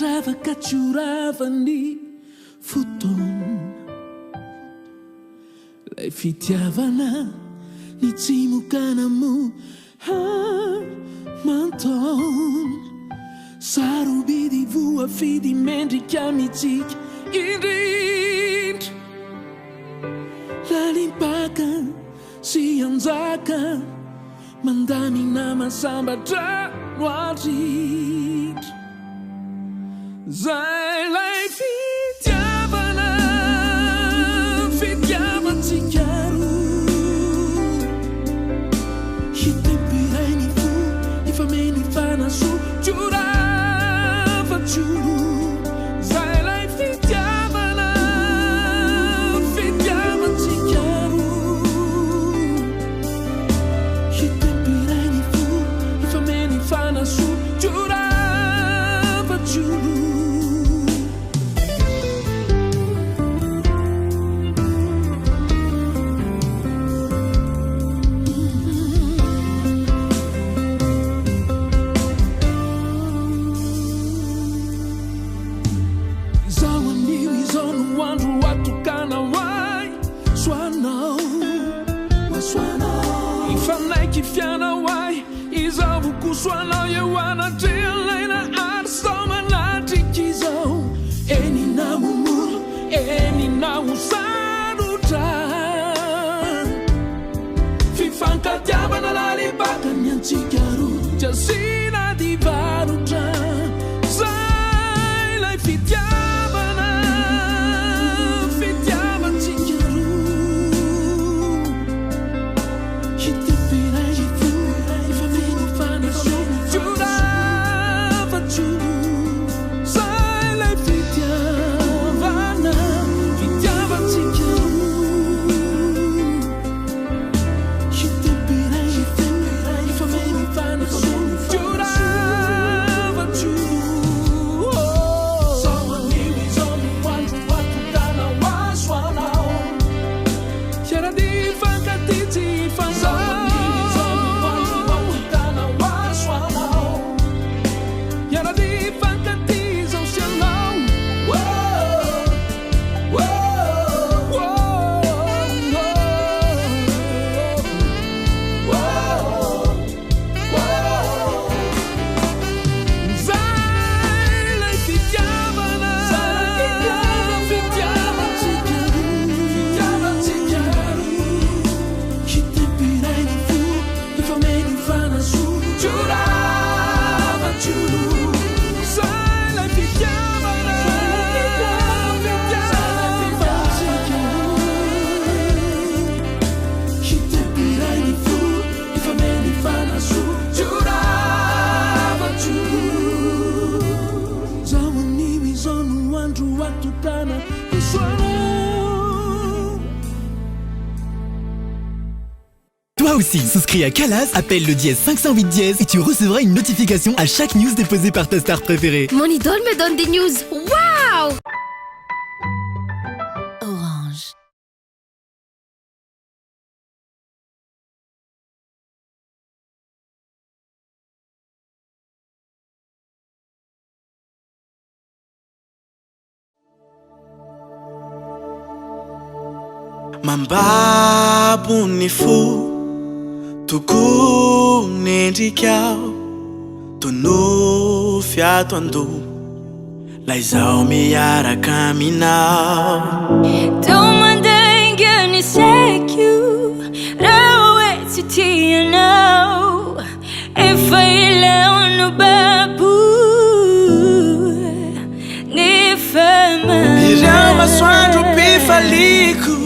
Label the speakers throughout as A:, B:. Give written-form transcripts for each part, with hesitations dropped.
A: mandravaka tsoravany fotona lay fitiavana ny tsimokana mo manton sarobidy voafidy mendrika mitsika indrindra lalimpaka sy anjaka mandamina masambatra noatrindra zay lay fitiavana fitiavantsika roa hitempiray ny fo ifameny fanaso tsoravatsolo zay lay fitiavana fitiavantsika roa hitempiray ny fo ifameny fanaso tsoravatsolo Fiana wai izavu kuswana yewana tielena arsoma nati kizo eni namumur eni namusaruta fifanka tiabana lali baka nyanchikaru jasina divaruta zai lai fitiabana fitiaban chikaru
B: Toi aussi, souscris à Calas, appelle le dièse 508 dièse et tu recevras une notification à chaque news déposée par ta star préférée.
C: Mon idole me donne des news. Waouh! Orange.
D: Mambabu ni fou Tuku nendrikao Tono fiato ando Laizao miaraka aminao
E: Tomandainga ni seku Rawe titianao Efa ileo no babu Nifema
D: Irama swandro pifaliku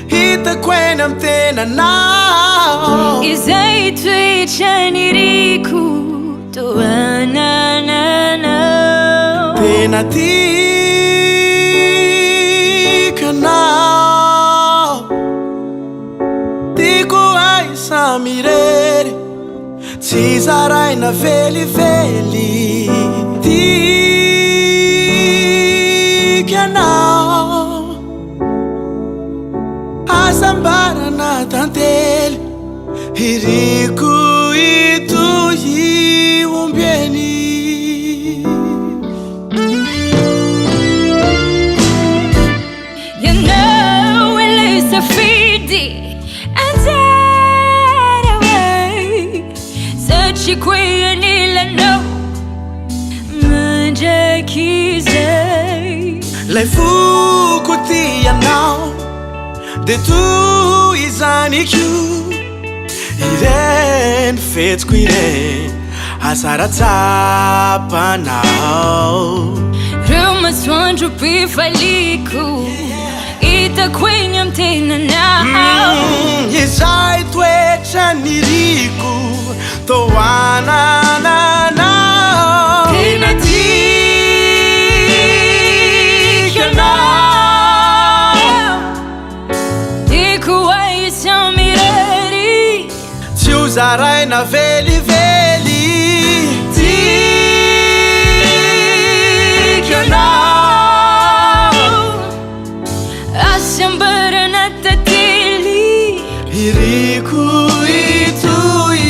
D: Hita kwena mtena nao
E: Izai tuichaniriku Tuanana nao
D: Tena tika nao Tiku aisa mirere Tizarai na veli veli Tika nao Asambara na tantele Hiriku itu yi umbieni
E: Chiquinilano Manjakizay
D: Lay foko ty anao de toy izany ko ireny fetiko ireny asaratsapanao
E: Reo masoandro pifaliko Itako eny am tenanao
D: izay toetra niriko toanananao tena tikanao
E: Tiako aisa mireri
D: tsy ho zaraina velively tikanao
E: Asambarana tately
D: iriko itoy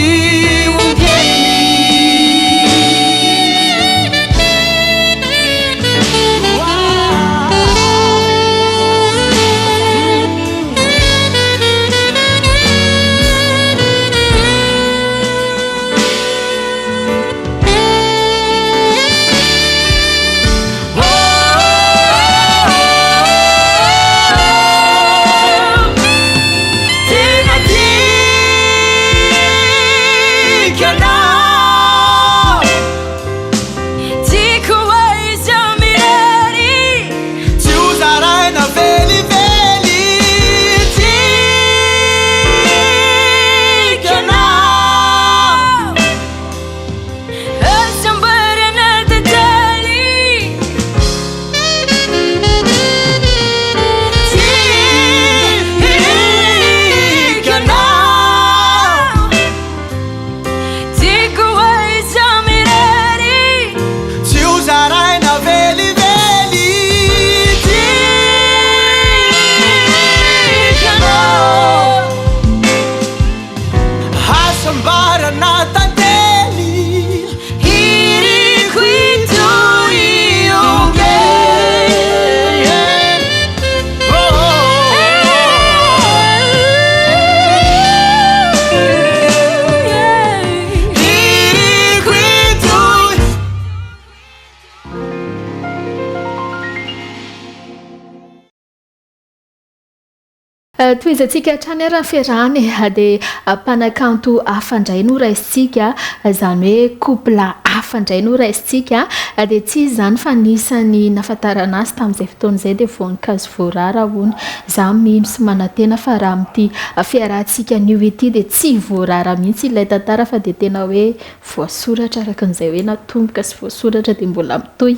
F: toizantsika hatrany raha ferany dia mpanakanto afandray no raisitsika zany hoe couple afandray no raisitsika dia tsy zany fa nisany nafatarana azy tamin'izay fotoan'izay dia voninkazo voarara hony za mino sy manantena fa raha amin'ity fiarahantsika anio ety dia tsy voarara mihitsy ilay tantara fa dia tena hoe voasoratra araka an'izay hoe natomboka sy voasoratra dia mbola mitohy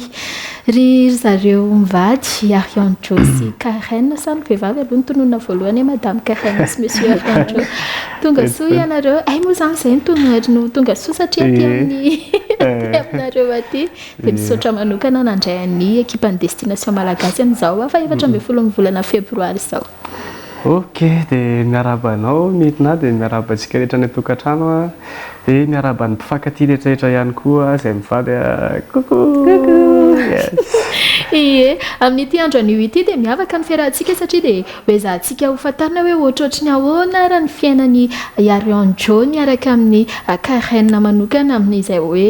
F: ry zareo mivady ARIONE sy Karen sany vehivavy aloha notonona voalohany madame Karen sy monsieur ARIONE tonga soa ianareo ay moa zany izay no tonga soa satria aty amin'ny aminareo aty dia misaotra manokana nandray an'ny ekipan'ny destination malagasy amin'izao fa 14 volana febroary izao.
G: Ok, dia miarabanao midina dia miarabantsika rehetra ny tokantrano dia miaraban'ny mpifankatia rehetrarehetra ihany koa izay mivady coucou
F: ie amin'ity andro anio ity dia miavaka ny fiarahantsika satria dia hoe zahantsika ho fantarina hoe ohatrohatry ny ahoana raha ny fiainany ARIONE miaraka amin'ny Karen manokana amin'izay hoe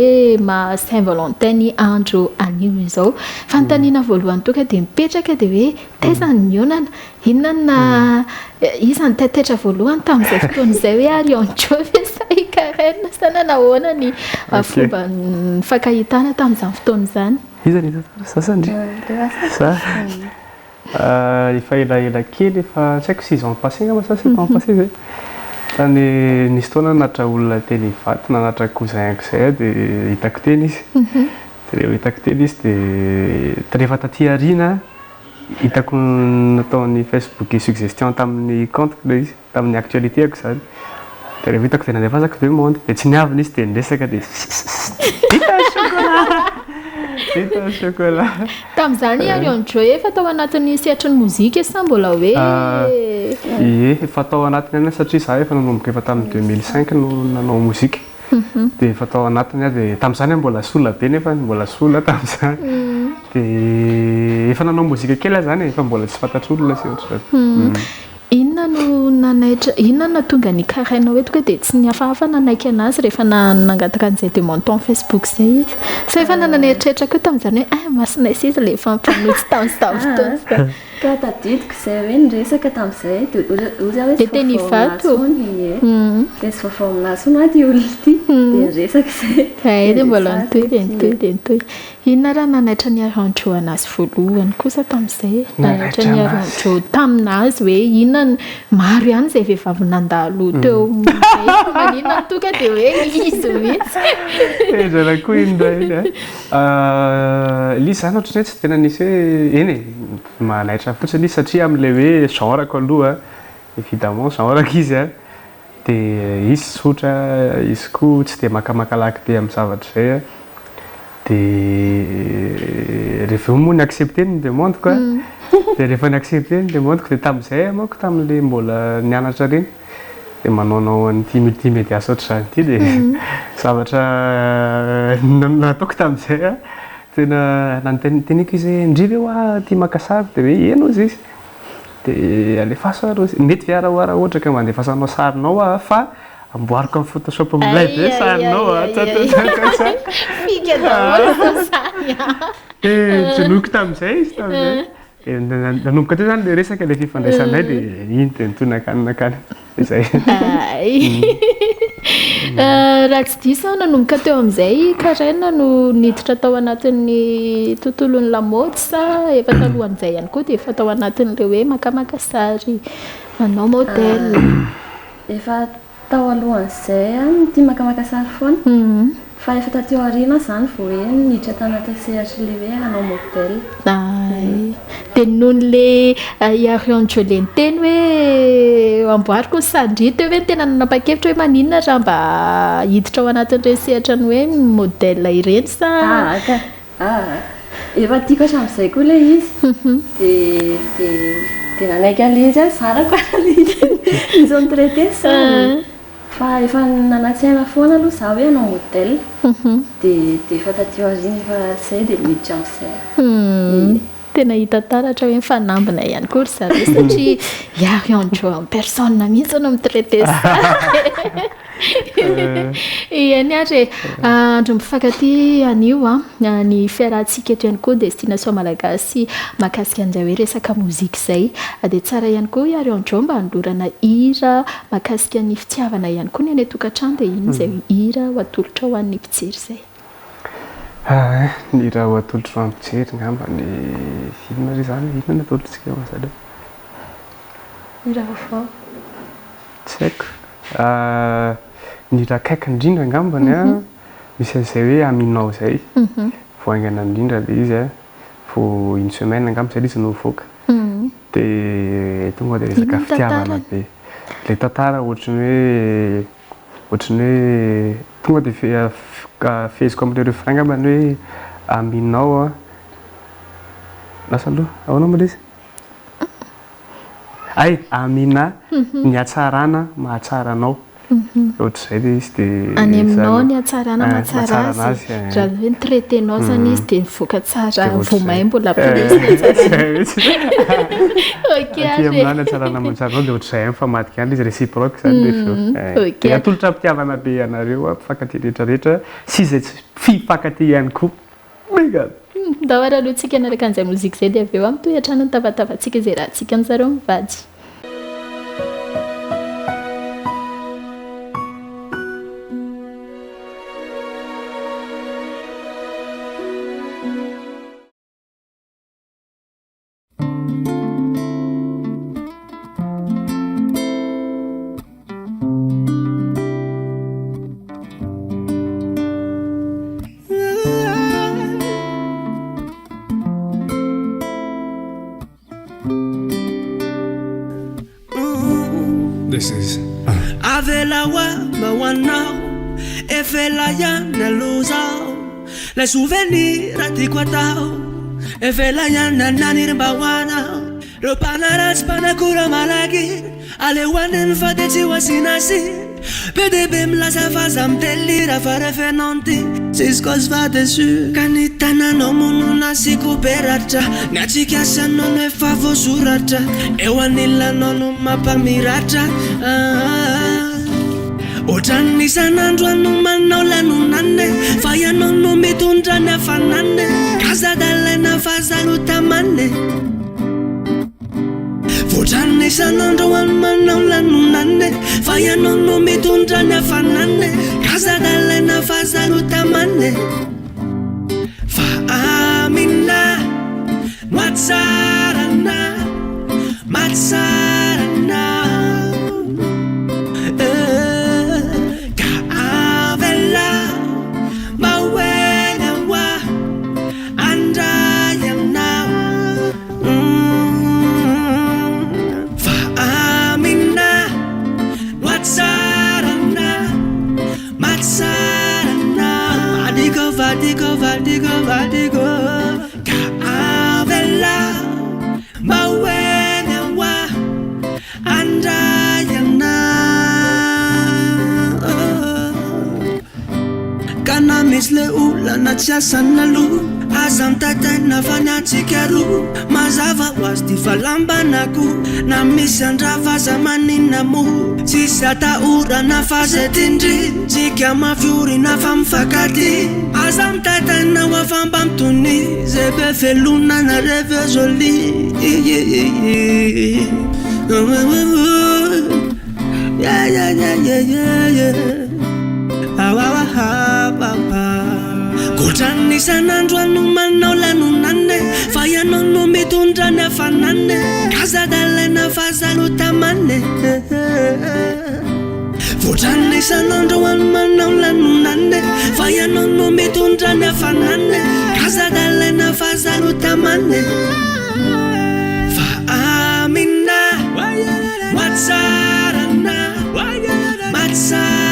F: ma Saint Valentin ny andro anio izao fanontaniana voalohany toka dia mipetraka dia hoe taizany mionana inona izany taitetra voalohany tamin'izay fotoan'izay hoe ARIONE sa i Karen sana nahoana ny fomba fankahitana tamin'izany fotoan'izany.
G: Izany sasandry sa efa ela kely efa tsy haiko 6 ans passé ngamba sa 7 ans passé zay tany nisy fotoana nanatra olona teny hivaty nanatra cousin zay dia hitako teny izy dia rehefa hitako teny izy dia rehefa taty arina hitako nataony Facebook suggestion tamin'ny compte izy tamin'ny actualité ako zany dia rehefa hitako dia nandefa zako demande dia tsy niavina izy dia niresaka dia vita chocolat
F: tamin'izany ARIONE efa tao anatin'ny sehatry ny mozika sa mbola hoe
G: efa tao anatiny any satria za efa nanomboka efa tamin'ny 2005 no nanao mozika dia efa tao anatiny dia tamin'izany mbola sola be nefa mbola sola tamin'izany dia efa nanao mozika kely zany efa mbola tsy fantatr'olona sy ohatr'izany
F: inona no nanaitra inona tonga ny karainao eto dia tsy nihafahafa nanaiky anazy rehefa nangataka an'izay demande ton Facebook zay izy sa efa nananeritreritra koa tamin'izany hoe masinay sisa le efa mimpanotsy tamin'izao fotoana
H: ka tadidiko zay hoe niresaka tamin'izay dia teny
F: hivato
H: dia sy vaovao aminazy no ady olona ity dia niresaka zay
F: dia mbola nitoy inona raha nanaitra ny arandro anazy voalohany kosa tamin'izay nanaitra ny arandro taminazy hoe inona maro ihany izay vehivavy nandalo teo manina toka dia hoe izy mihitsy
G: zana koa indray lisy zany ohatrany hoe tsy tena nisy hoe eny manaitra fotsiny izy satria amin'ilay hoe genreko aloha évidemment genreko izy a dia izy sotra izy koa tsy dia makamaka-laky be amin'ny zavatra zay a dia rehefa moa ny accepté ny demande koa dia rehefa ny accepté ny demande dia tamin'izay manko tamin'ilay mbola nianatra reny dia manaonao an'ity multimédia ohatr'izany ity dia zavatra nataoko tamin'izay a tena nanoteniko izy ndriva eo tia maka sary dia hoe eno izy izy dia alefaso mety viaraoara ohatra ka mandefasanao sarinao a fa amboariko amin'ny photoshop amin'ilay be sarinao tsinoko tamin'izay izy tamin'izay nanomboka teo zany le resaka le fifandraisanay dia iny dia nitonakanonakany izay
F: raha tsy diso nanomboka teo amin'izay karaina no niditra tao anatin'ny tontolon'ny lamaody sa efa talohan'izay ihany koa dia efa tao anatin'ilay hoe makamaka sary manao modèle
H: efa tao alohan'izay tia makamaka sary foana fa efa tateo aoriana zany vao hoe niditra tanaty sehatra le hoe hanao modèle
F: dia nohon'le ARIONE joleny teny hoe amboariko ny sandrito hoe tena nanapa-kevitra hoe maninona raha mba hiditra ao anatin'ireny sehatra ny hoe modèle ireny sa
H: efa tiako hatramin'izay koa ilay izy dia nanaiky an'ilay izy zarako izao traité sa fa efa nanatsaina foana aloha za hoe hanao modèle dia efa tateo aoriana efa zay dia miditra amin'izay
F: tena hita taratra hoe mifanambina ihany koa ry zareo satria ARIONE en personne mihitsy no mitraité iany ary andro mifankaty anio ny fiarahantsika eto ihany koa destination malagasy mahakasika an'izay hoe resaka mozika izay dia tsara ihany koa ARIONE mba handorana hira mahakasika ny fitiavana ihany koa ny any tokantrano dia iny izay hira ho atolotra ho an'ny mpijery izay
G: ny raha ho atolotra ho ampijery ngamba ny filma ry zany inona natolotritsika masada
H: ny raha vaovao
G: tsy haiko ny raha kaiky indrindra ngambany a misy an'izay hoe aminao zay voaingana indrindra le izy a vo une semaine ngamba zay le izy no voaka dia tonga dia resaka fitiavana be le tantara ohatrany hoe tonga dia feziko amin'le refrain ngambany hoe aminao a lasa aloha ahoana moa le izy ay amina ny hatsarana mahatsaranao ohatr'izay le izy dia
F: any aminao ny hatsarana mahatsara azy raha hoe ny traitenao zany izy dia mivoaka tsara vomay mbola
G: aty aminao ny hatsarana mahatsaranao dia ohatr'izay mifamadika any izy réciproque zany le feo atolotra mpitiavana be anareo mpifankaty rehetrarehetra sy izay tsy fifankaty ihany koa megad
F: mba hoara alohantsika anaraka an'izay mozika izay dia avy eo amitoy-atrano ny tavatavatsika izay raha tsika an'zareo mivady
A: This is
I: Avelawa mawanao Efelayan na luzao Le souvenir atiquatao Efelayan na nanir bawana Lo panaras panakura malagi Ale wanen fateti wasinasi be de be milazafaza mitelira fa rehefa ianao ty jusqu'au soir dessus ka ny tananao monona sy koperatra ny atsika sanao no efa voasoratra eo anilanao no mampamiratra ohatrany isan'andro ano manao lanonane fa ianao no mitondra ny hafanane kazadalaina fahasarotamane ohatrany isan'andro ano manao lanonane fa ianao no mitondra ny hafanane kazadalaina fahasarotamane fa amina matsarana matsarana Vadigo ka avela mawene wa andayana kana misle ula na tiasana lu azam tatana fanyatsika ro mazava wasti falambanaku na misandrava zamanina mo tsisy ataorana fazetindry tsika mafiori na famifakady aza mitatana ho afamba mitony zay be velona na reve joli kotrany isan'andro ano manao lanonane fa ianao no mitondra ny hafanane kazadalaina fahasarotamane ohatrany isan'andro ano manao lanonane fa ianao no mitondra ny hafanane kazadalaina fahasarotamane fa amina matsarana matsarana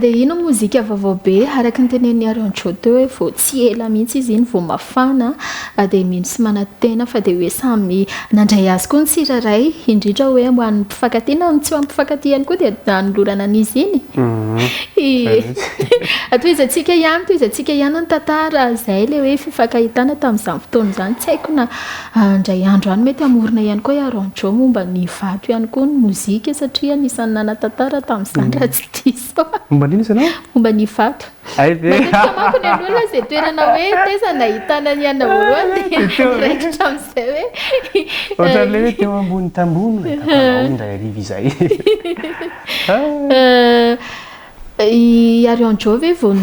F: dia ino mozika vaovao be araka ny tenen'ny ARIONE teo hoe vao tsy ela mihitsy izy iny vao mafana dia mino sy manatena fa dia hoe samy nandray azy koa ny tsiraray indrindra hoe ho an'ny mpifankatia na tsy ho an'ny mpifankatia ihany koa dia nanolorana an'izy iny toizantsika ihany ny tantara izay le hoe fifankahitana tamin'izany fotoana izany tsy haiko na ndray andro any mety amorona ihany koa ARIONE momba ny vato ihany koa ny mozika satria anisan'ny nanatantara tamin'izany raha tsy diso momba ny vato manko ny olona zay toerana hoe teza nahitana ny ana voalohany dia raikitra amin'izay hoe
G: ohatra'le hoe teo ambony tambony ndray ariva izay
F: i ARIONE ve vao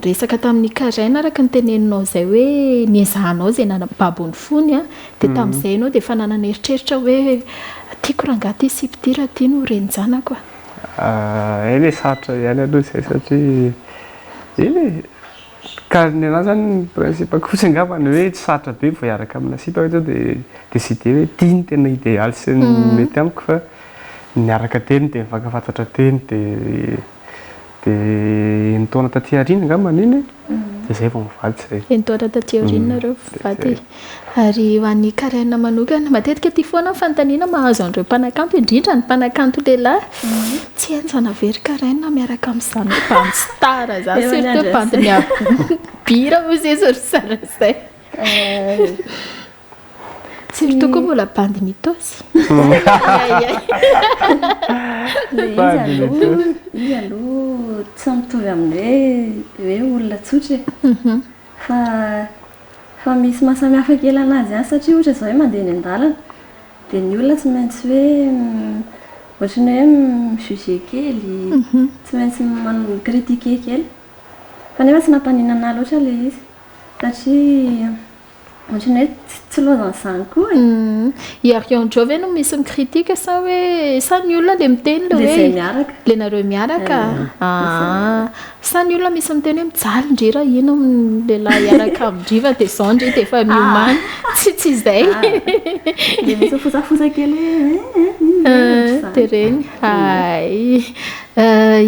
F: resaka tamin'ny karaina araka ny teneninao izay hoe niezahanao izay nanababony fony dia tamin'izay ianao dia efa nanana eritreritra hoe tiako rangaty sipitira ty no renjanako
G: eny sarotra ihany aloha izay satria eny ka ny anazy zany ny principe kosa angambany hoe tsy sarotra be vao hiaraka amina sipa hoe dia décidé hoe tia ny tena idéal sy ny mety amiko fa niaraka teny dia mifankafantatra teny dia ny taona taty aoriana angambany iny dia izay vao mivady izay
F: ny taona taty aoriana reo vivady ary ho an'ny karaina manokana matetika ty foana ny fanontaniana mahazo an'ireo mpanakanto indrindra ny mpanakanto lehilahy tsy enjana very karaina miaraka amin'izany hoe bandy stara za surtout bandy ny abira moa zay zory sara izay surtout koa mbola bandy mitosy
H: izy aloha tsy mitovy amin'ny hoe olona tsotra fa misy mahasamihafa kely anazy ihany satria ohatra izao hoe mandeha ny an-dalana dia ny olona tsy maintsy hoe ohatrany hoe mijuge kely tsy maintsy critique kely fa nefa tsy nampaninana loatra le izy satria ohatrany hoe tsy loazan'izany koa
F: i Arion jo ve no misy mikritika sa hoe sa ny olona le miteny le hoe
H: miaraka
F: le nareo miaraka sa ny olona misy miteny hoe mijaly ndrira ino lehilahy iaraka amindriva dia zao ndry dia efa miomany tsy izay
H: dia misy fosafosa kely
F: dia reny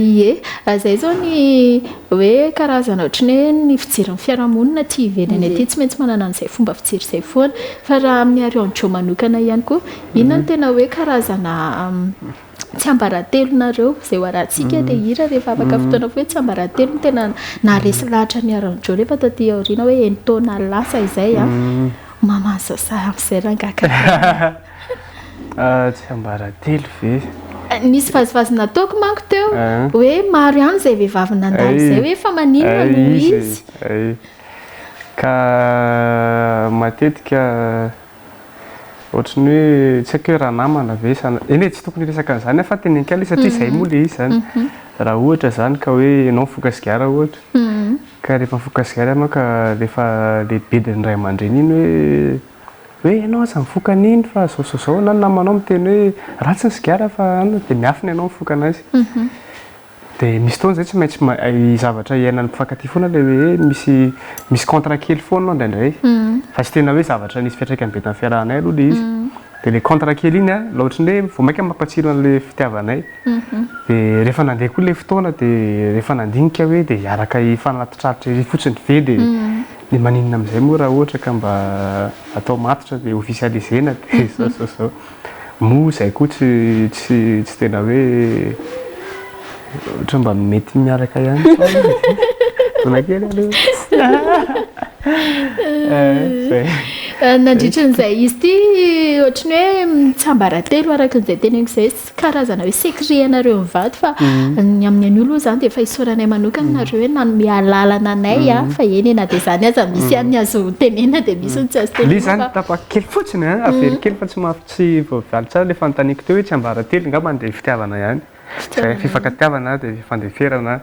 F: ie zay zao ny hoe karazana ohatrany hoe ny fijery fiarahamonina ty ivelany aty tsy maintsy manana an'izay fomba fijery izay foana fa raha amin'ny Arion jo manokana ihany koa inona no tena hoe karazana tsy ambaratelonareo izay hoarantsika dia hira rehefa afaka fotoana hoe tsy ambaratelo no tena naresy lahatra ny Arion jo rehefa taty aoriana hoe entona lasa izay mamano sasa amin'izay rangaka
G: tsy ambaratelo ve
F: nisy vazivazy nataoko manko teo hoe maro ihany izay vehivavy nandalo izay hoe fa maninona no izy
G: ka matetika ohatrany hoe tsy haiko hoe raha namana ve eny tsy tokony resaka an'izany fa tenenkala satria izay moa le izy zany raha ohatra zany ka hoe ianao mifoka sigara ohatra ka rehefa mifoka sigara ianao ka rehefa lehibe dia ny ray aman-dreny iny hoe ianao aza mifoka an'iny fa zao na namanao miteny hoe ratsy ny sigara fa dia miafina ianao mifoka anazy dia misy fotoana izay tsy maintsy zavatra iainan'ny mpifankatia foana le hoe misy contrat kely foana indraindray fa tsy tena hoe zavatra nisy fiatraikany be tamin'ny fiarahanay aloha le izy dia le contrat kely iny ohatrany hoe vao maika mampatsiro an'le fitiavanay dia rehefa nandeha koa le fotoana dia rehefa nandinika hoe dia hiaraka hifanatitraritra ery fotsiny ve dia maninona amin'izay moa raha ohatra ka mba atao matotra dia ofisializena dia zao moa izay koa tsy tena hoe ohatra mba mety miaraka ihany tona kely aloha
F: nandritra n'izay izy ty ohatrany hoe tsy ambaratelo araka n'izay teneniko izay karazana hoe secret anareo mivady fa ny amin'ny any olo zany dia efa isoranay manokana nareo hoe nanome alalana anay fa eny na dia zany aza misy any azo tenena dia misy ny tsy azo tenena
G: le zany tapaka kely fotsiny avery kely fa tsy voavaly tsara le fanontaniako teo hoe tsy ambaratelo ngamba andeha fitiavana ihany fifankatiavana dia fandeferana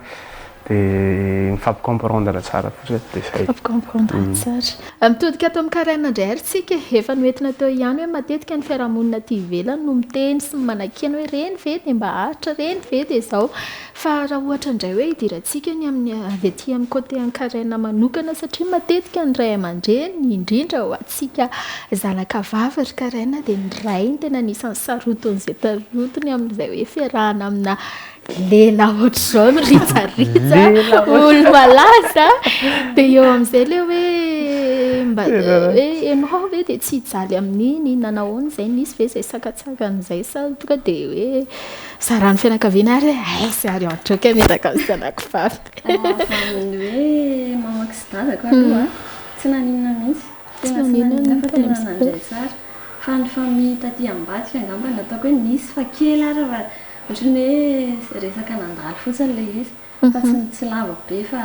G: dia mifampicomprendre tsara fotsiny dia zay
F: mifampicomprendre tsara mitodika ato amin'ny karaina indray ary tsika efa noentina teo ihany hoe matetika ny fiarahamonina aty ivelany no miteny sy manakena hoe reny ve dia mba ahatra reny ve dia izao fa raha ohatra indray hoe hidirantsika ny amin'ny avy aty amin'ny côté amin'ny karaina manokana satria matetika ny ray aman-dreny indrindra ho antsika zanaka vavy ry karaina dia ny ray ny tena nisan'ny saroton'izay tarotony amin'izay hoe fiarahana amina lela ohatr'izao miritsaritsa olo malaza dia eo amin'izay le hoe mba hoe ianao hoe dia tsy hijaly amin'iny nanahoana izay nisy ve izay sakatsakan'izay sa tonga dia hoe zarany fianakaviana ary sy Arion jo ke metaka amin'ny zanako vavy
H: hoe mamaky sy dadako aloha tsy naninona mihitsy tena tsy naninona fa tena nandray tsara fa ny famille taty ambadika angamba nataoko hoe nisy fa kely ary fa ohatrany hoe resaka nandalo fotsiny le izy fa tsy lava be fa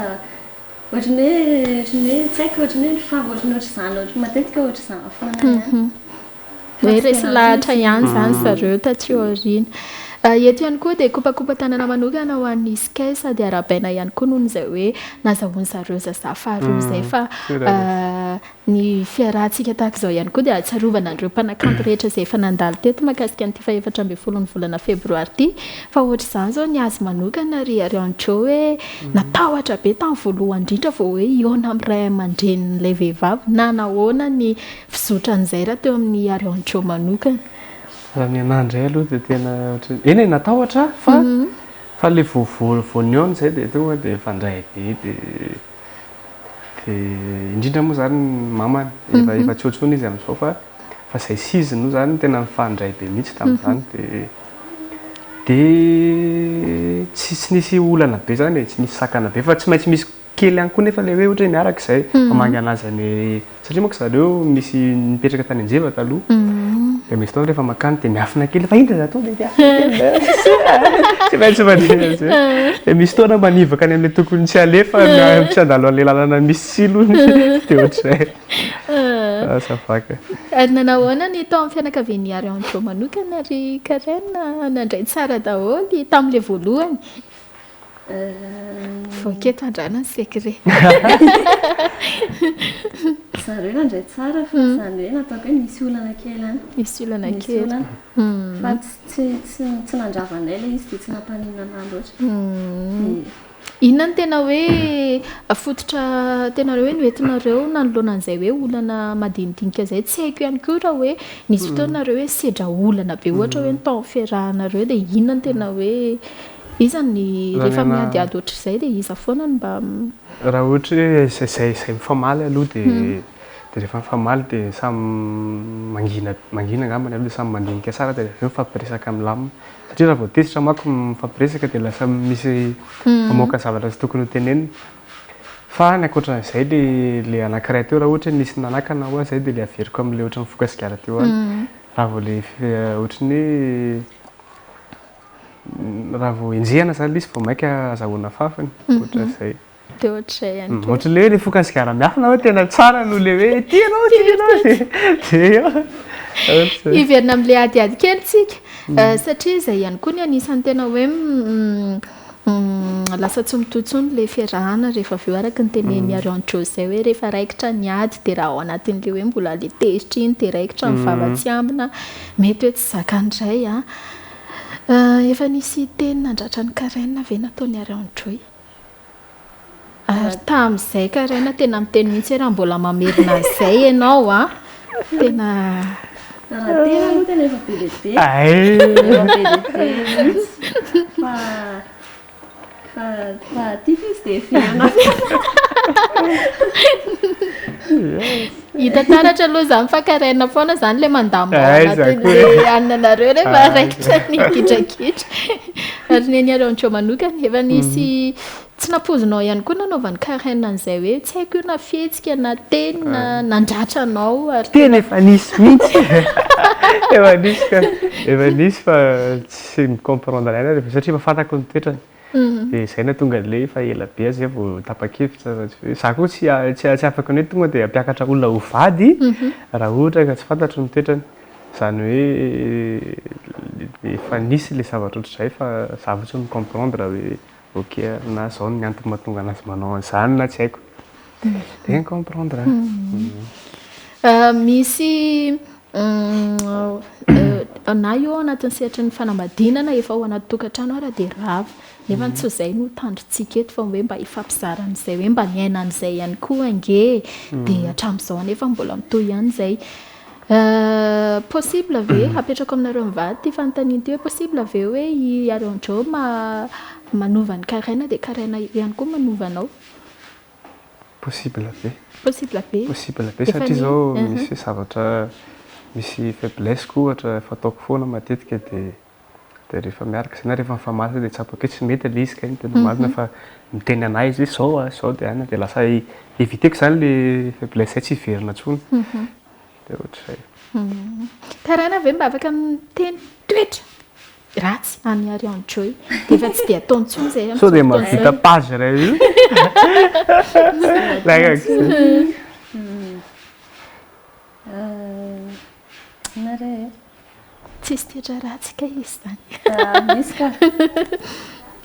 H: ohatrany hoe tsy haiko ohatrany hoe fava ohatrany ohatr'izany ohatry matetika ohatr'izany foana ihany
F: hoe resy lahatra ihany zany zareo taty aoriana eto ihany koa dia kopakopa tanana manokana ho an'ny iskay sady arabaina ihany koa noho n'izay hoe nazahoany zareo zazafaharoa izay fa ny fiarahantsika tahaka izao ihany koa dia atsarovana an'ireo mpanakanto rehetra izay efa nandalo teto mahakasika an'ity fa 14 ny volana febroary ity fa ohatr'izany izao ny azy manokana ry Arion jo hoe natahotra be tamin'ny voalohany indrindra vao hoe iona amin'ny ray aman-drenin'ilay vehivavy na nahoana ny fizotran'izay raha teo amin'ny Arion jo manokana
G: raha mianandray aloha dia tena eny natahotra fa le voaniona izay dia tonga dia fandray be dia indrindra moa zany mamany efa tsotsona izy amin'izao fa izay sizy no zany tena mifandray be mihitsy tamin'izany dia tsy nisy olana be zany tsy nisy sakana be fa tsy maintsy misy kely ihany koa nefa le hoe ohatra miaraka izay mamangy anazy satria moa zareo misy mipetraka tany anjeva taloha dia misy fotoana rehefa makany dia miafina kely fa indra zatoa dia tsy maintsy mandeha dia misy fotoana manivaka any amin'ilay tokony tsy alefa tsy andalo an'ilay lalana misy silo dia ohatr'izay Azafaka.
F: Ary nanahoana ny tao amin'ny fianakavian'ny ARIONE tro manokana ry Karen nandray tsara daholo tamin'ilay voalohany. Voaketo andrana ny secret.
H: Zareo nandray tsara fa zany hoe nataoko hoe misy olana kely any.
F: Misy olana kely.
H: Fa tsy nandravanay ilay izy dia tsy nampaninana loatra.
F: Inona ny tena hoe fototra tena hoe noentinareo nanoloana an'izay hoe olana madinidinika izay tsy haiko ihany koa raha hoe nisy fotoanareo hoe sedra olana be ohatra hoe ny tao fiarahanareo dia inona ny tena hoe iza ny rehefa miadiady ohatr'izay dia iza foana ny mba
G: raha ohatra hoe izay mifamaly aloha dia rehefa mifamaly dia samy mangina angambany aloha dia samy mandinika tsara dia avy eo mifampiresaka amin'ny lamina satria raha vao tesitra manko mifampiresaka dia lasa misy mamoaka zavatra tsy tokony ho tenenina fa ny ankoatran'izay le anankiray teo raha ohatra nisy nanakana ho azy zay dia le averiko amin'ilay ohatra mifoka sigara teo any raha vao le ohatra ny raha vao enjehana zany le izy vao maika azahoana fafany ohatran'izay
F: dia ohatr'izay ihany koa
G: ohatra le hoe le foka sigara miafina hoe tena tsara no le hoe tianao
F: hiverina amin'ilay adiady kely tsika satria izay ihany koa ny anisan'ny tena hoe lasa tsy mitotsony le fiarahana rehefa avy eo araka ny tenen'ny ARIONE tro izay hoe rehefa raikitra ny ady dia raha ao anatin'ilay hoe mbola le tezitra iny dia raikitra ny vava tsy ambina mety hoe tsy zakandray efa nisy teny nandratra ny Karen ve nataony ARIONE tro ary tamin'izay Karen tena miteny mihitsy raha mbola mamerina an'izay ianao tena
H: raha tena aloha tena efa be lehibe fa tiako izy dia fianana
F: hita taratra aloha zany fa Karen foana zany le mandamona le ananareo rehefa raikitra ny gidrakitra ary neny ARIONE tro manokana efa nisy tsy napozinao ihany koa nanaovan'ny Karen an'izay hoe tsy haiko io na fihetsika na teny na nandratra anao ary
G: tena efa nisy mihitsy efa nisy fa tsy micomprendre ana rehefa satria efa fantako ny toetrany dia izay na tonga le efa ela be azy vao tapa-kevitra za koa tsy afaka ny hoe tonga dia ampiakatra olona ho vady raha ohatra ka tsy fantatro ny toetrany izany hoe efa nisy le zavatra ohatr'izay fa za fotsiny micomprendre hoe ok na zao ny antony mahatonga anazy manao an'izany na tsy haiko dia comprendre
F: misy na io anatin'ny sehatra ny fanambadinana efa ao anaty tokantrano ara dia rava nefa tsy izay no tandritsika eto fa hoe mba ifampizaran'izay hoe mba miainan'izay ihany koa ange dia hatramin'izao anefa mbola mitohy ihany izay possible ve apetrako aminareo mivady ty fanontaniana ty hoe possible ve hoe i ARIONE tro manova ny Karen dia Karen ihany koa manovanao
G: possible be
F: Efa
G: satria zao misy zavatra misy faiblesse koa ohatra fataoko foana matetika dia rehefa miaraka zay na rehefa mifamaly dia tsapako hoe tsy mety le izy ka iny tena marina fa miteny anay izy hoe zao dia ana dia lasa éviteko zany le faiblesse zay tsy hiverina intsony dia ohatr'izay
F: Karen ve mba afaka miteny toetra ratsy any ARIONE tro dia efa tsy dia ataony intsony izay
G: sao dia mahavita page iray io
F: tsisy toetra ratsy ka izy zany
H: misy ka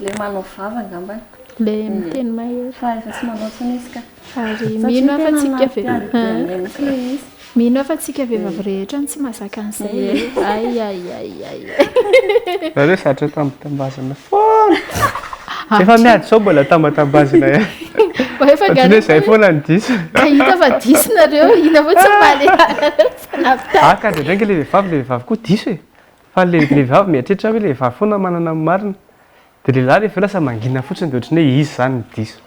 H: le manao vava angambany
F: le miteny mahery
H: fa efa tsy manao tsony izy ka
F: ary mino afa tsika mino afa tsika vehivavy rehetra ny tsy mahazaka an'izay
G: zareo zatra tambatambazana foana efa miady sao mbola tambatambazana ihany izay foana ny diso
F: ka hita fa diso nareo ina foa tsy maly
G: ka ndraindraiky le vehivavy koa diso fa le vehivavy mieritreritra hoe le vehivavy foana manana marina dia lehilahy rehefa lasa mangina fotsiny dia ohatrany hoe izy zany ny diso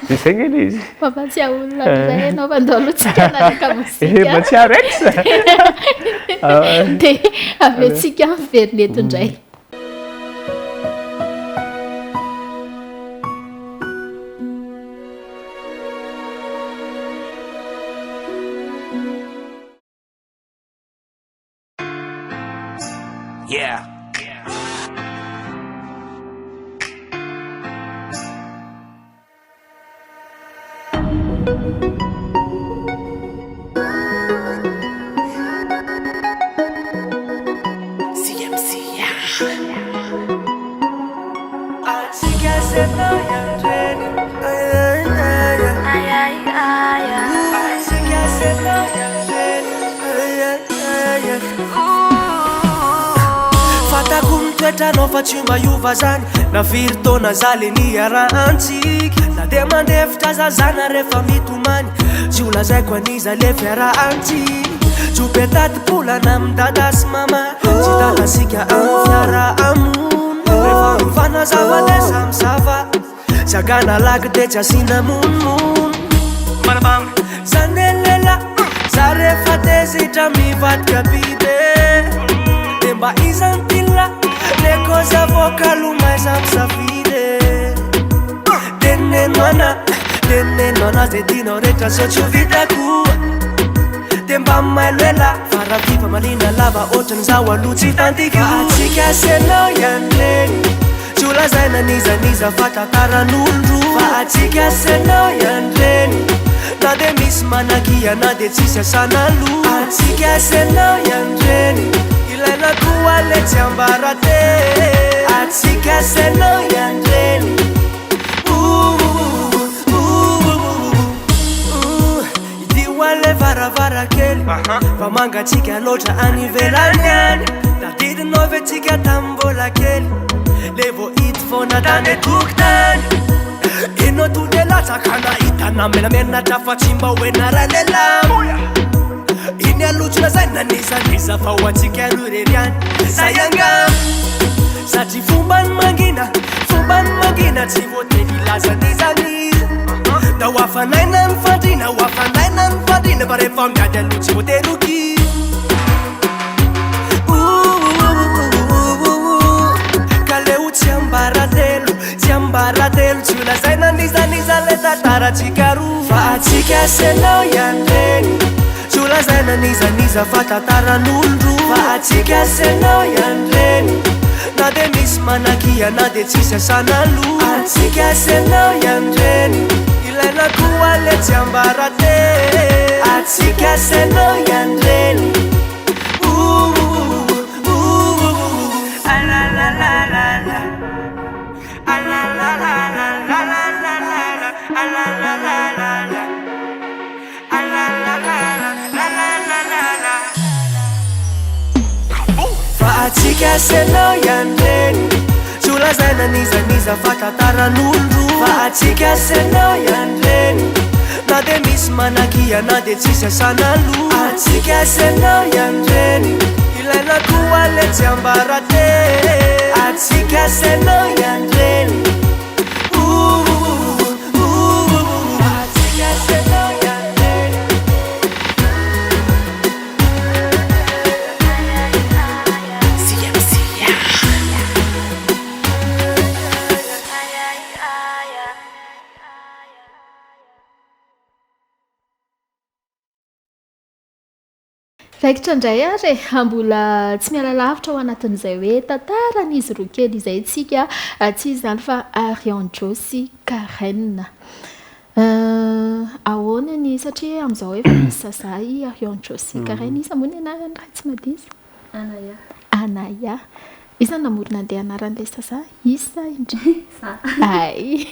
G: dia izay nge le izy
F: mampatsiahy olona iray ianao fa ndao alohantsika naraka mozika
G: matsiahy rexa
F: dia avy antsika miverina eto indray
A: Yeah.
I: fatako mitoetranao fa tsy mba iova zany na firy taona za le niarahantsika na de mandevitra zazana rehefa mitomany tsy ho lazaiko aniza le fiarahantsika tsy ho betati-polana amin'ny dada sy mama tsy datasika amin'ny fiarahamony rehefa mifanazava le samizava tsy agana laky de tsy asina monomono marabang zanelela za rehefa tezitra mivadika bibe de mba izantila le koza vokalomay samsavide denenona de dinao rehetra so tsy ho vitako de mba mailoela faraviva malina lava ohatrany zao aloha tsy tantiky atsika senao ihany reny tsy ho lazaina nizaniza fa tantaran'olondro fa atsika senao ihany reny na de misy manakia na de tsisy asana loha atsika senao ihany reny ilaina koa le tsy ambara te atsika senao ihany reny le varavarakely fa mangatsika loatra anivelany any da didinao ve tsika tambola kely le vo ity fona tany tokotany inao tode latsakana hitana menamenatra fa tsy mba hoenara lelamo iny alotsona zay nanizaniza fa ho atsika rorery any zay angam satria fombany mangina tsy voateny lazanizaniza da wafanaina mfadina fa rehefa miady aloha tsy voateroky ka leo tsy ambaratelo tsy olazaina nizaniza le tantaratsika roa fa atsika senao ihany reny tsy olazaina nizaniza fa tantaran'olondro fa atsika senao ihany reny na de misy manakia na de tsisy asana loha atsika senao ihany reny ilaina koa le tsy ambara te atsika senao ihany reny fa atsika senao ihany reny tsy ho lazaina nizaniza fa tantaran'olondro fa atsika senao ihany reny na de misy manakia na de tsisy asana loha atsika senao ihany reny ilaina koa le tsy ambara te atsika senao ihany reny atsika senao ihany reny
F: raikitra indray ary mbola tsy miala lavitra ao anatin'izay hoe tantaran'izy roa kely izay tsika tsy izy zany fa Arion sy Karen ahoana ny satria amin'izao efa misy sasay Arion sy Karen isa moa ny anarany raha tsy madisa Anaya isa namorona andeha anaran'ilay sasa isa indray ay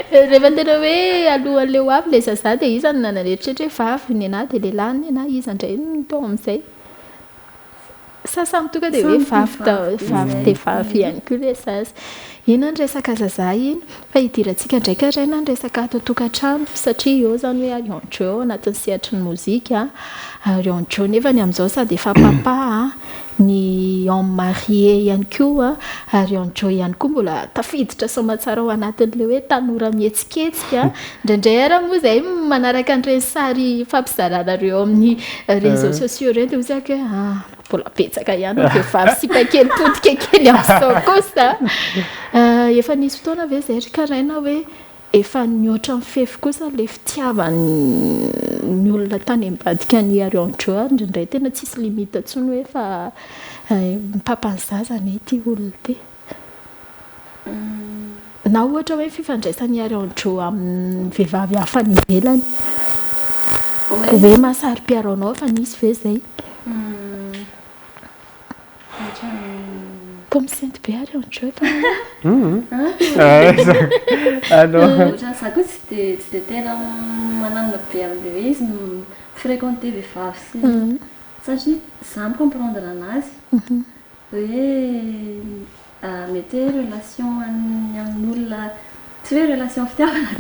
F: rehefa tena hoe alohan'le ho avy le sasa dia iza no nanaretritrehitra hoe vavy ny anahy dia lehilahy ny anahy iza indray tao amin'izay sasa mitoka dia hoe vavy dia vavy ihany koa le sasa ina ny resaka zazahy iny fa hidirantsika ndraika raina ny resaka ato tokantrano satria eo zany hoe Arion anatin'ny sehatry ny mozika Arion nefa ny amin'izao sady efa papa ny homme marié ihany koa Arion ihany koa mbola tafiditra somatsara ao anatin'le hoe tanora mihetsiketsika indraindray ara moa izay manaraka an'ireny sary fampizarana amin'ny réseaux sociaux ireny dia ozaka hoe mbola betsaka ihany vehivavy sy pakely potika kely amin'izao kosa efa nisy fotoana ve zay ry karaina hoe efa nioatra mifefy kosa le fitiavany ny olona tany ambadika ny Arion indraindray tena tsisy limite ntsony hoe fa mipapany zazany ity olona ty na ohatra hoe fifandraisan'ny Arion amin'ny vehivavy hafa ny ivelany hoe mahasari-piaronao fa nisy ve zay Pomme sainte be ary ontreo
H: ohatra za koa tsy de tena mananona be am'le hoe izy fréquenté vehivavy sy satria za micomprendre anazy hoe mety hoe relation amin'olona tsy hoe relation fitiavana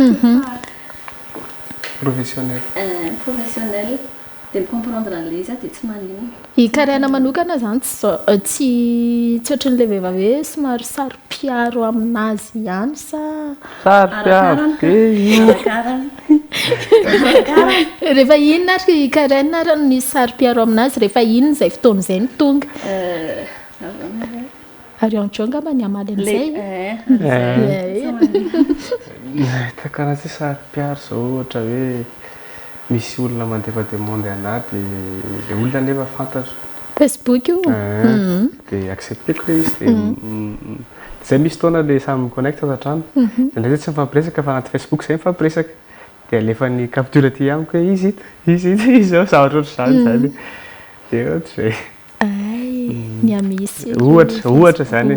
H: professionnel de micomprendre an'le izy de tsy manino
F: hikarena manokana zany tsy ohatran'le vehivavy hoe somary saro-piaro aminazy ihany sa rehefa inona ary hikarena ary ny saro-piaro aminazy rehefa inona izay fotoan'izay ny tonga ary anjonga mba ny amaly an'izay
G: ta karaha tsy saro-piaro zao ohatra hoe misy olona mandefa-demonde anaty le olona nefa fantatro
F: Facebook io
G: dia accepteko le izy dia zay misy taona le samy miconnecte atrano ndraindray tsy mifampiresaka fa anaty Facebook zay mifampiresaka dia alefa ny capture ty amiko hoe izy izy zao zavatra ohatr'izany zany dia ohatra zay
F: ny amisy
G: ohatra zany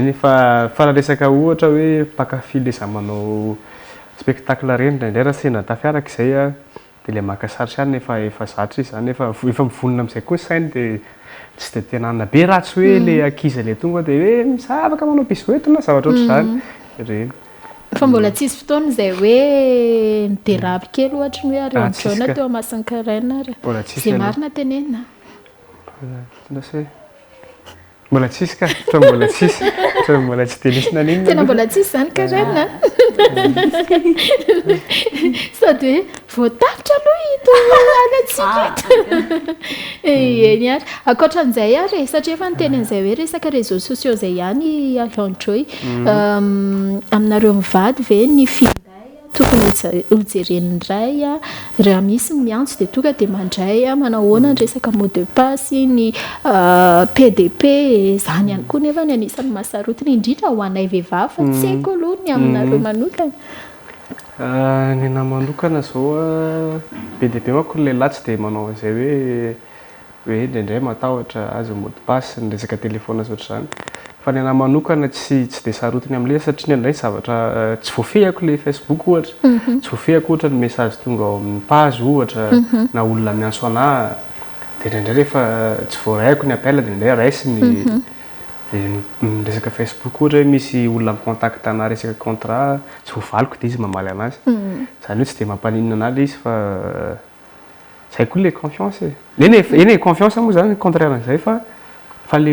G: eny fa resaka ohatra hoe mpakafy le za manao spectacle reny ndraindray raha sena tafiaraka izay a dia le maka sarisary efa zatra izy zany efa mivonona amin'izay koa sainy dia tsy dia tenana be raha tsy hoe le akiza le tonga dia hoe misavaka manao bisoety na zavatra ohatr'izany reny
F: fa mbola tsisy fotoana izay hoe nidérapy kely ohatra ny hoe ary anjona teo amasin'ny karaina ary zay marina tenenina
G: mbola tsisy ka mbola tsisy mbola tsy tenisina n'inona
F: tena mbola tsisy zany karaina sady hoe voatafitra aloha ito alatsika eny ary ankoatran'izay ary satria efa niteny an'izay hoe resaka réseaux sociaux zay ihany ahontroy aminareo mivady ve ny tokony hojereny indray raha misy miantso dia tonga dia mandray manahoana ny resaka mot de passe ny PDP zany ihany koa nefa ny anisan'ny mahasarotiny indrindra ho anay vehivavy fa tsy haiko aloha ny aminareo manokana
G: ny anahy manokana zao PDP manko ny lehilahy tsy dia manao an'izay hoe indraindray matahotra azo mot de passe ny resaka telefona ohatr'izany fa ny anahy manokana tsy dia sarotiny amin'ilay satria indraindray zavatra tsy voafehako le Facebook ohatra tsy voafehako ohatra ny message tonga ao amin'ny page ohatra na olona miantso anahy dia indraindray rehefa tsy voaraiko ny appel dia indraindray raisy ny resaka Facebook ohatra hoe misy olona micontacte anahy resaka contrat tsy voavaliko dia izy mamaly anazy zany hoe tsy dia mampaninona anahy le izy fa zay koa le confiance eny confiance moa zany contraire an'izay fa le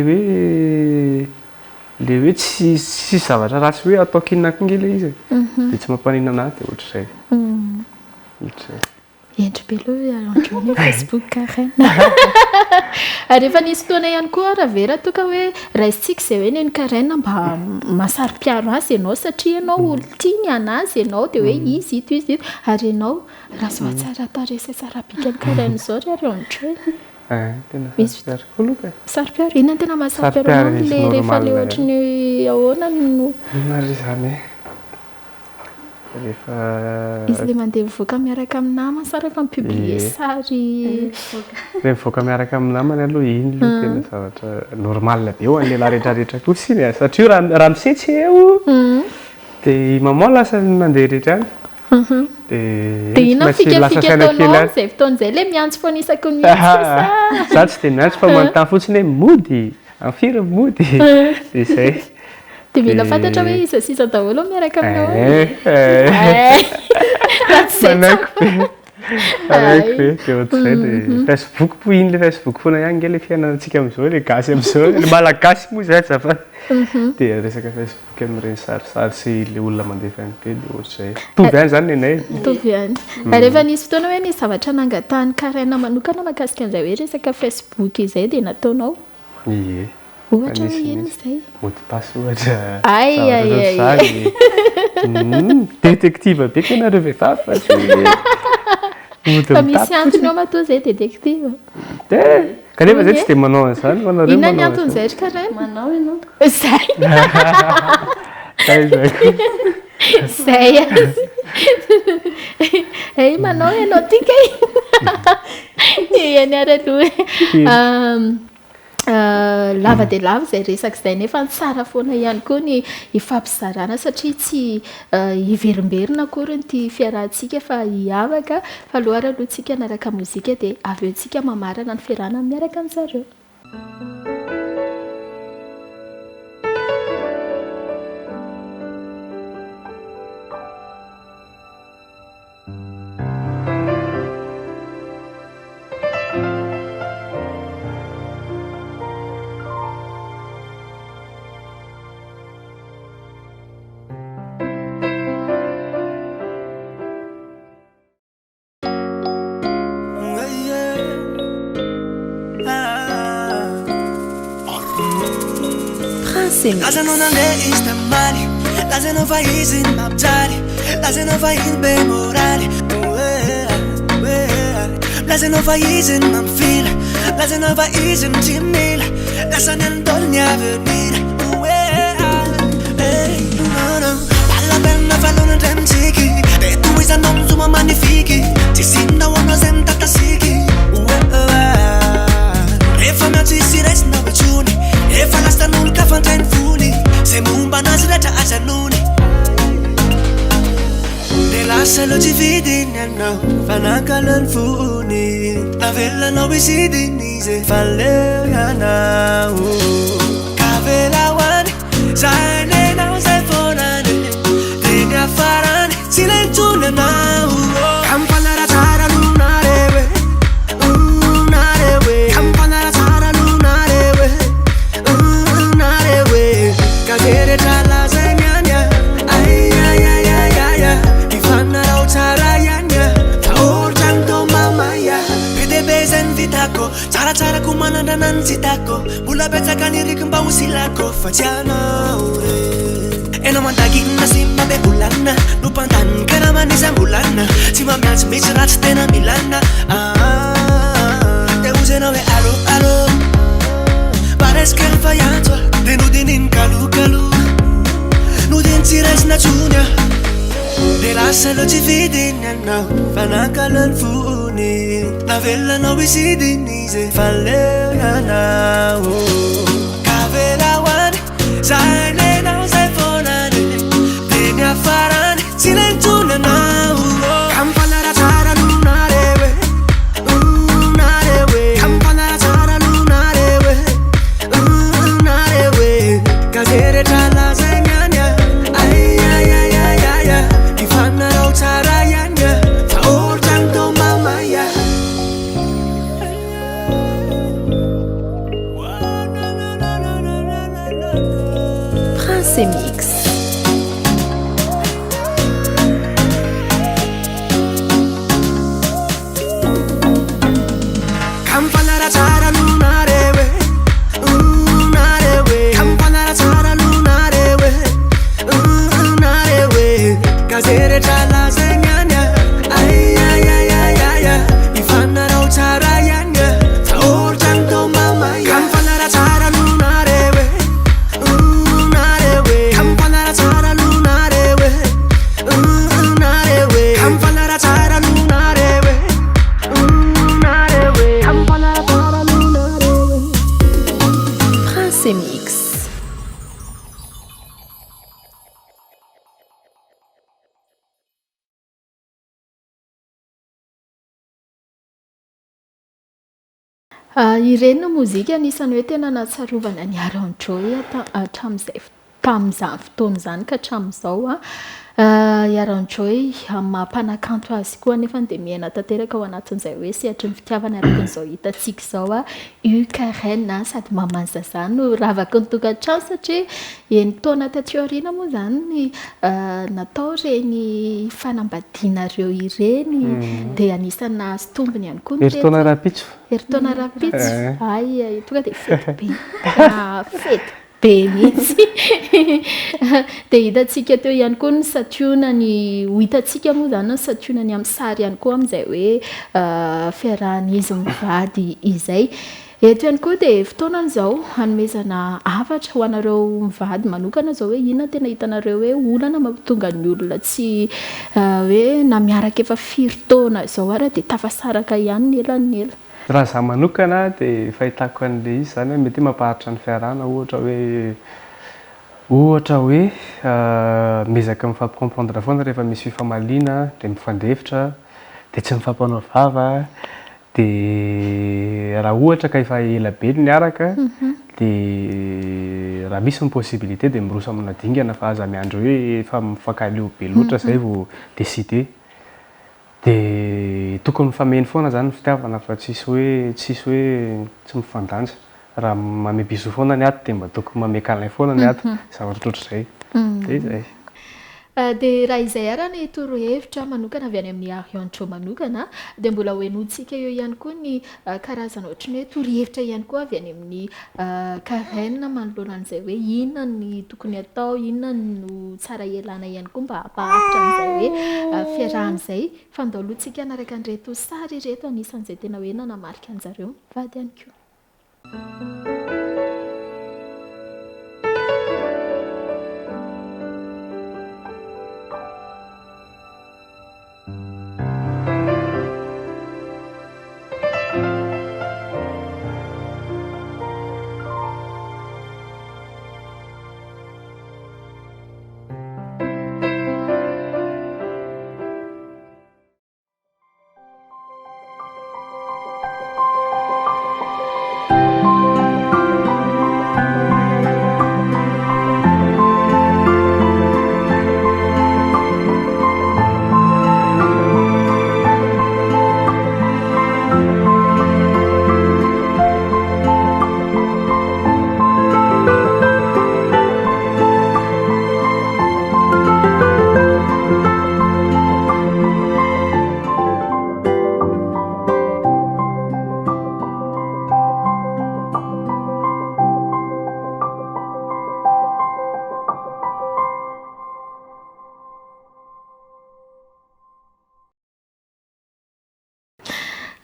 G: hoe tsy zavatra ratsy hoe atao kinako inge le izy dia tsy mampanina anahy dia ohatr'izay
F: endry be aloha aranjony Facebook karaina rehefa nisy fotoana ihany koa raha vera toka hoe raisitsika izay hoe neny karaina mba mahasaro-piaro azy ianao satria ianao olo tiany anazy ianao dia hoe izy ito ary ianao raha soa tsara taresa tsara bika ny karaina izao ry aranjony saro-piaro inona tena mahasaro-piaro anao le rehefa le ohatra ny ahoana no izy le mandeha mivoaka miaraka amin'ny namany sa rehefa mipublie sary
G: le mivoaka miaraka amin'ny namany aloha iny lo tena zavatra normal be ho an'le lahy rehetrarehetra koa siny satria raha misetsy eo dia maman lasa mandeha rehetra any
F: dia ina fikafika ataonao izay fotoan'izay le miantso foana isaky ny miantso
G: za tsy dia miantso fa manontany fotsiny hoe mody amfiry mody dia izay
F: dia mila fantatra hoe iza sisa daholo miaraka aminao
G: Avec dia ohatr'izay dia Facebook po iny le Facebook foana ihany nge le fiainantsika amin'izao le gasy amin'izao le malagasy moa zay azafady dia resaka Facebook amin'ireny sarisary sy le olona mandefa ihany be dia ohatr'izay tovy ihany zany nenay
F: tovy ihany rehefa nisy fotoana hoe nisy zavatra nangatahany karaina manokana mahakasika an'izay hoe resaka Facebook izay dia nataonao
G: ie
F: ohatra hoe ino izay
G: mot de passe ohatra
F: ay
G: détective be kenareo vehivavy
F: fa misy antony ao matoa izay détective
G: kanefa zay tsy dia manao an'izany manareo
F: inona ny anton'izay ry karaina
H: manao ianao
F: zay
G: zay
F: ay manao ianao tika eny ary aloha lava dia lava izay resaka izay nefa tsara foana ihany koa ny ifampizarana satria tsy hiverimberina akory ny fiarahantsika fa hiavaka fa aloha tsika naraka mozika dia avy eo tsika mamarana ny fiarahana miaraka amin'izareo.
I: Lazanao nandeha izy tamale, lazanao fa izy ny mampijaly, lazanao fa izy be moraly, lazanao fa izy ny mampifila, lazanao fa izy ny tsy mila, lasany an'tolo ny avenir. Balla penna fallona ndray mitsiky, dia tohizanao mizoma magnifiky, tsy sinao anao zay mitatasiky. Rehefa miantsy raisina oetsony, efa lastan'olo ka fantrainy fony, zay momba anazy rehetra azanony. Dia lasa lo tsy vidiny anao, fa nankalany fony, navelanao isidiny izay faleo anao. Kavela hoany, zay nenao zay fonany, dia ny afarany tsy lentsony anao. Kampanara tsara lunarewe, narewe, kampanara tsara lunarewe, narewe, kagere trala zay mianya, ay ay ay ay ay ay, ifanarao tsara yanya, taoritra ny tao mamaya. Bebe zay ny vitako, tsaratsarako manandrana ny tsitako, mbola betsaka niriky mba ho silako, fa tsy anao re. Enao mandagina sy mambe bolana, no mpandaniny karaha manisa bolana, tsy mamiantsy mitsy raha tsy tena milana. Dia hozy anao hoe allo allo, paresque efa iantso, dia nodininy kalokalo, nodiny tsy raisina tsony. Dia lasa lo tsy vidiny anao, fa nankalany fony, navelanao isidiny izay faleo anao. Kavela hoany, zay nenao zay fonany, dia ny afarany tsy lentsony anao. Kampanara tsara lunarewe, narewe, kampanara tsara lunarewe, narewe, kagere trala zay mianya, ay ay ay ay ay ay, ifanarao tsara yanya, taoritra ny tao mamaya.
F: Prince Mix.
I: Kampanara tsara lunarewe, narewe, kampanara tsara lunarewe, narewe, kagere trala zay mianya, ay ay ay ay ay ay, ifanarao tsara yanya, taoritra ny tao mamaya. Kampanara tsara lunarewe, narewe, kampanara tsara lunarewe, narewe, kampanara tsara lunarewe, narewe, kampanara tsara lunarewe.
F: Prince Mix. Ireny mozika anisany hoe tena nahatsiarovana ny ARIONE tamin'izany fotoana izany ka hatramin'izao. ARIONE mampanakanto azy koa nefa dia miaina tanteraka ao anatin'izay hoe sehatry ny fitiavana araka n'izao hitantsika izao. Ukraine sady mamanzazany no ravaka ny tokantrano satria eny taona taty aoriana moa izany ny natao reny fanambadianareo ireny, dia anisany nahazo tombony ihany koa.
G: Eritaona rapitso.
F: Eritaona rapitso. Ay, tonga dia fety be. Fety be mihitsy. Dia hitantsika teo ihany koa ny sationany, ho hitantsika moa izany ny sationany amin'ny sary ihany koa amin'izay hoe fiarahan'izy mivady izay. Eto ihany koa dia fotoanan'izao hanomezana hafatra ho anareo mivady manokana izao hoe inona tena hitanareo hoe olana mampitonga ny olona tsy hoe na miaraka efa firy taona izao ary dia tafasaraka ihany ny elan'ny ela.
G: raha za manokana dia fahitako an'ilay izy zany hoe mety mampaharitra ny fiarahana ohatra hoe mezaka mifampikomprendre foana rehefa misy fifamaliana dia mifandefitra dia tsy mifampanao vava dia raha ohatra ka efa ela be niaraka dia raha misy ny possibilité dia miroso amina dingana fa aza miandro hoe efa mifankaleo be loatra zay vao décider dia tokony mifameno foana zany ny fitiavana fa tsisy hoe tsy mifandanja raha mamebiso foana ny ato dia mba tokony mamekalain foana ny ato zavatra ohatr'izay dia izay.
F: Dia raha izay ara ny torohevitra manokana avy any amin'ny ARIONE manokana dia mbola hoenontsika eo ihany koa ny karazana ohatry ny hoe torohevitra ihany koa avy any amin'ny karaine manoloana an'izay hoe inona ny tokony atao, inona no tsara ialana ihany koa mba hampaharitra an'izay hoe fiarahan'izay fandaoloantsika anaraka an'ireto sary ireto anisan'izay tena hoe nanamarika an'zareo mivady ihany koa.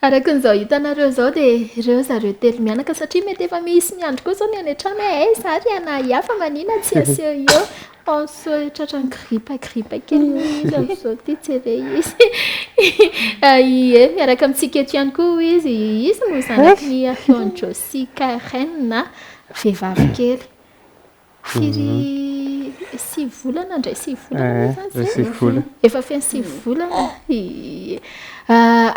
F: Araka an'izao hitanareo zao dia ireo zareo telo mianaka satria mety efa misy miandry koa zao ny any an-trano hoe zary ana hiafa manina tsy aseho eo anso tratran'ny gripa kely izy amin'izao ty tsere izy miaraka amintsika eto ihany koa izy no zanaky ny ARIONE sy karaine vehivavy kely firy 6 volana indray 6 volana efa feny 6 volana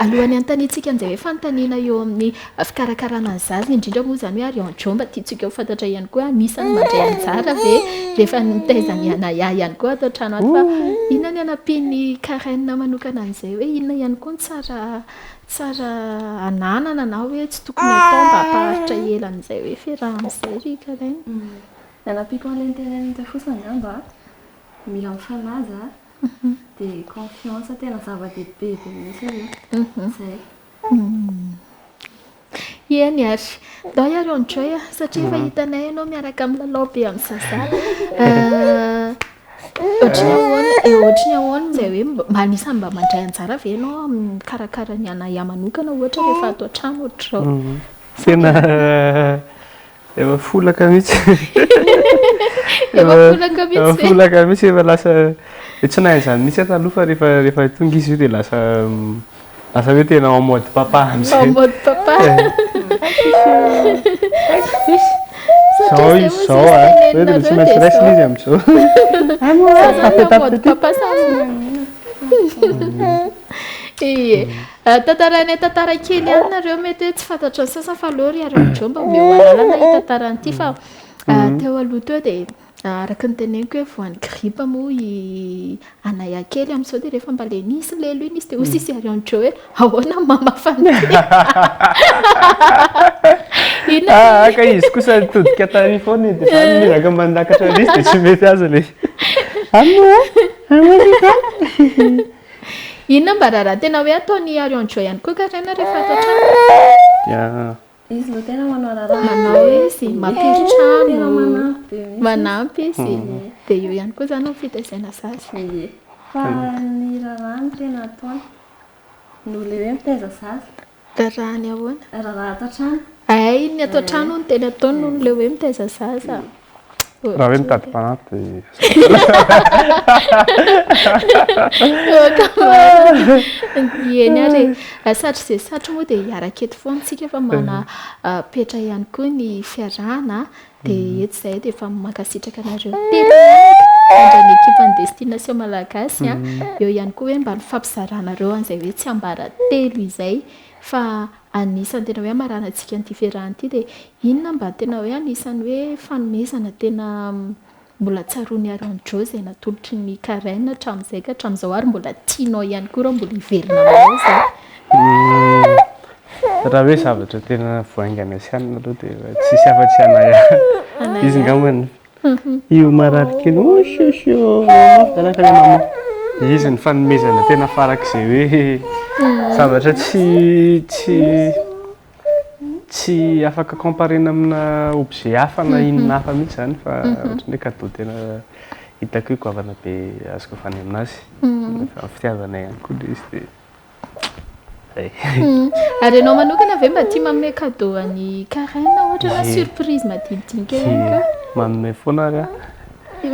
F: alohan'ny antanitsika an'izay hoe fanontaniana eo amin'ny fikarakarana ny zaza indrindra moa zany hoe ARIONE mba tiantsika ho fantatra ihany koa anisany mandray anjara ve rehefa nitaizany anaya ihany koa atao trano ato fa inona ny anapiany karaine manokana an'izay hoe inona ihany koa ny tsara ananana na hoe tsy tokony atao mba hampaharitra elan'izay hoe fiarahan'izay ry karaine.
H: Nanapiko an'ilay teneniny teo fotsiny angamba mila mifanaja dia confiance tena zava-dehibe be mihitsy zay.
F: Eny ary dao ARIONE satria efa hitanay ianao miaraka amin'ny lalao be amin'ny sasana ohatriny ahoana izay hoe manisany mba mandray anjara ve ianao mikarakara ny anaya manokana ohatra rehefa atao trano ohatr'izao.
G: Tena efa folaka mihitsy folaka mihitsy efa lasa tsy nahay izany mihitsy taloha fa rehefa tonga izy io dia lasa hoe tena en mode papa am'izay.
F: En mode papa.
G: Zao izy zao hoe dia tsy maintsy raisina izy amin'izao.
F: Mode papa tantaranay tantara kely ihany nareo mety hoe tsy fantatra ny sasany fa aloha ry ARIONE mba omeo alalana hitantaran'ity fa teo aloha teo dia araka ny teneniko hoe voan'ny gripa moa anaya kely amin'izao dia rehefa mba le nisy lelo iny izy dia hoy sisy ARIONE hoe ahoana mamafana
G: ka izy kosa todika tany foana dia fa mizaka mandakatra izy dia tsy mety azy le
F: inona mba raha tena hoe ataony ARIONE ihany koa karaina rehefa atao trano.
H: Izy lo tena manao raha
F: manao izy mampiry trano manampy izy dia eo ihany koa zany fitaizana zaza.
H: Fa ny rahany tena ataony no le hoe mitaiza zaza.
F: Rahany ahoana?
H: Raha atao trano.
F: Ny atao trano no tena ataony noho le hoe mitaiza zaza.
G: raha hoe mitady mpanaty
F: eny ary satry zay satry moa dia hiaraketo foana tsika fa mana petra ihany koa ny fiarahana dia eto izay dia efa mankasitraka anareo telo andra ny équipe destination malagasy eo ihany koa hoe mba ny fampizaranareo an'izay hoe tsy ambara telo izay fa anisany tena hoe maranantsika an'ity fiarahana ity dia inona mba tena hoe anisany hoe fanomezana tena mbola tsaroany ARIONE izay natolotry ny karaina hatramin'izay ka hatramin'izao ary mbola tianao ihany koa raha mbola hiverina aminao izay
G: raha hoe zavatra tena voaingana asiana aloha dia tsisy afa-tsy anay izy ngamany io mararika eny shosho mafidanaka le mama izy ny fanomezana tena farak'izay hoe zavatra tsy afaka comparena amina objet hafa na inona hafa mihitsy zany fa ohatran'ny hoe cadeau tena hitako hoe goavana be azoko avany aminazy fa fitiavana ihany koa le izy dia zay.
F: Ary ianao manokana ve mba tia manome cadeau any karaina ohatra na surprise madinidinika ihany koa?
G: Manome foana ary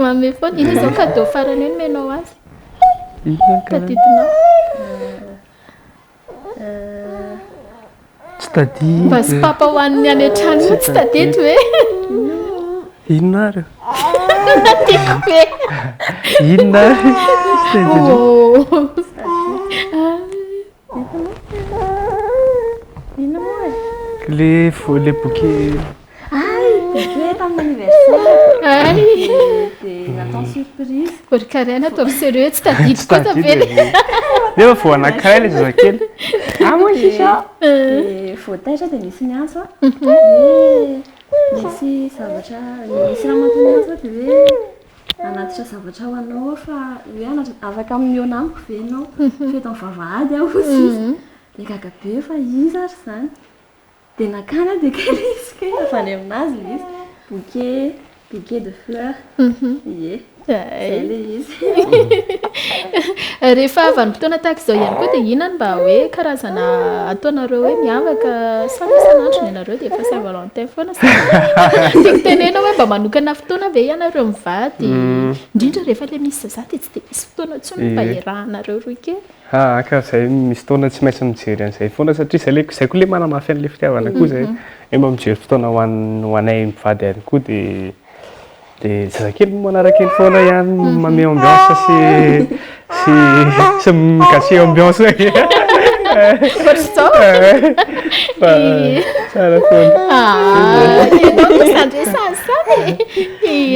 F: manome foana ina izao cadeau farany hoe nomenao azy tadidinao
G: tsy tadi
F: mba sy papa hoaniny any an-trano moa tsy tadito hoe
G: inona ary
F: tiako be
G: inona ary le bouquet
H: bouquet tamin'ny anniversaire dia natao surprise
F: por karaina ataovy sérieux tsy tadito koa tavela
G: nefa vao anankiray le zazakely
H: voataitra dia misy miantso misy zavatra misy raha matony antso dia hoe anatitra zavatra ho anao fa hoe afaka miona amiko ve ianao feto amin'ny vavahady aho sisa dia gagabe fa izy ary zany dia nakana dia kely izy ke avy any aminazy le izy bouquet de fleurs ie zay le izy
F: rehefa avy fotoana tahaka izao ihany koa dia inona mba hoe karazana ataonareo hoe miavaka samy isan'andro ny anareo dia efa Saint Valentin foana tiako tenena hoe mba manokana fotoana ve ianareo mivady indrindra rehefa le misy zazady tsy dia misy fotoana tsony mba iarahanareo roy kely
G: ka zay misy fotoana tsy maintsy mijery an'izay foana satria zay koa le manamafy an'le fitiavana koa zay hoe mba mijery fotoana ho anay mivady ihany koa dia zazakely manaraka eny foana ihany mame ambiance sy mikasé ambiance tsara foana
F: ianao sandresany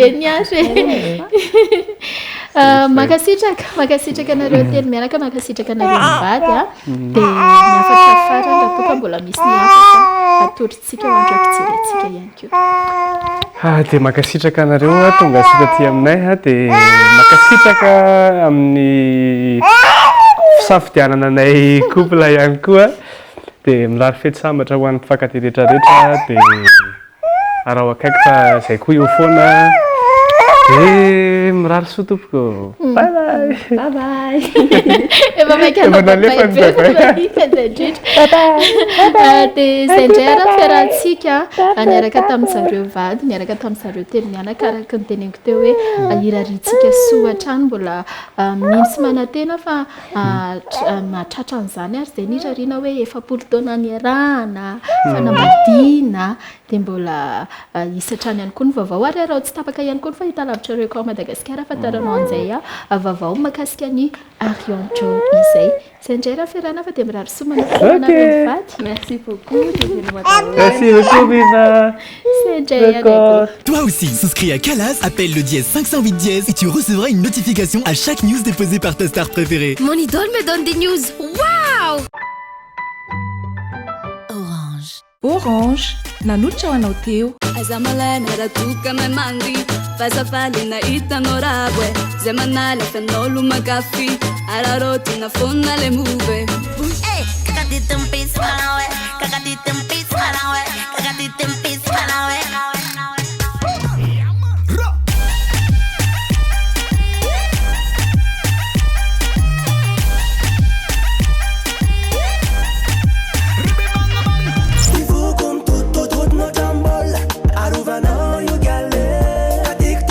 F: eny ary makasitraka anareo telo miaraka makasitraka anareo mivady dia miafatra farany raha toka mbola misy niafatra atorytsika ho andreo fijerentsika ihany koa
G: dia makasitraka anareo tonga sota ty aminay dia makasitraka amin'ny fisafidianana anay couple ihany koa dia mirary fety sambatra ho an'ny mpifankatia rehetrarehetra dia araho akaiky fa zay koa eo foana dia mirary soa tompoko bye bye
F: efa maikanabaibebe dia zay indray araha fiarahantsika niaraka tamin'ny zareo vady niaraka tamin'ny zareo telo mianaka araka ny teneniko teo hoe iraritsika soa hatrany mbola mino sy manantena fa mahatratra an'izany ary zay nirariana hoe efapolo taona niarahana fanambadiana dia mbola hisatrany ihany koa ny vaovao ary raha tsy tapaka ihany koa ny fahita lavitra reo kao Madagasikara afantaranao an'izay vaovao makasika ny ARIONE izay zay indray raha fiarahana fa dia mirary soa manareo mivady
H: merci beaucoup
G: merci beaucoup Viva
F: c'est indray
B: Toi aussi, souscris à Calas, appelle le dièse 508 dièse et tu recevras une notification à chaque news déposée par ta star préférée.
C: Mon idole me donne des news. Waouh!
A: Orange, nanutra ho anao teo.
E: Aza malay naratuka may mandi Fasafali na itanao rabwe Zay manala fanolo magafi Araroti na fona le move
J: Kakatitempis malawe Kakatitempis malawe Kakatitempis malawe
I: Arovanao io gale Addict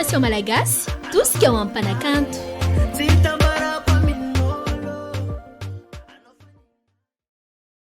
F: version malagasy tosika ao amin'ny mpanakanto